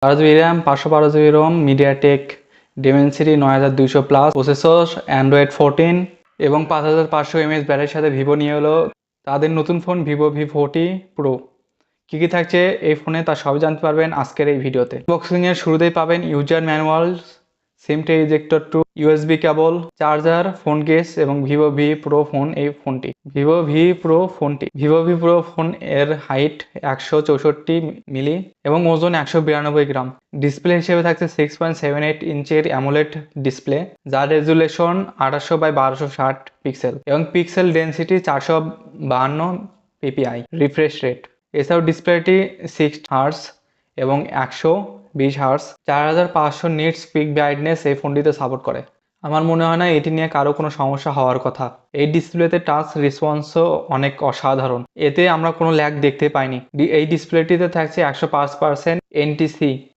12GB RAM, 512GB ROM, MediaTek Dimensity 9200+, processor Android 14 এবং 5500 mAh ব্যাটারির সাথে ভিভো নিয়ে এলো তাদের নতুন ফোন ভিভো V40 Pro। কী থাকছে এই ফোনে তা সবই জানতে পারবেন আজকের এই ভিডিওতে। আনবক্সিংয়ের শুরুতেই পাবেন user manual, sim tray ejector tool, USB cable, charger, phone case এবং ভিভো ভি প্রো ফোন। এই ফোনটি ভিভো ভি প্রো ফোন এর হাইট 164 মিলি এবং ওজন 192 গ্রাম। ডিসপ্লে হিসেবে থাকছে 6.78 ইঞ্চের অ্যামোলেড ডিসপ্লে, যার রেজুলেশন 1800x1260 পিক্সেল এবং pixel density 452 ppi। Refresh rate এছাড়াও ডিসপ্লেটি 60 হার্টজ এবং 120 হার্টজ 4500 নিটস পিক ব্রাইটনেস এই ফোনটিতে সাপোর্ট করে। আমার মনে হয় না এটি নিয়ে কারো কোনো সমস্যা হওয়ার কথা। এই ডিসপ্লেতে টাচ রেসপন্সও অনেক অসাধারণ, এতে আমরা কোনো ল্যাগ দেখতে পাইনি। এই ডিসপ্লেটিতে থাকছে 105% NTC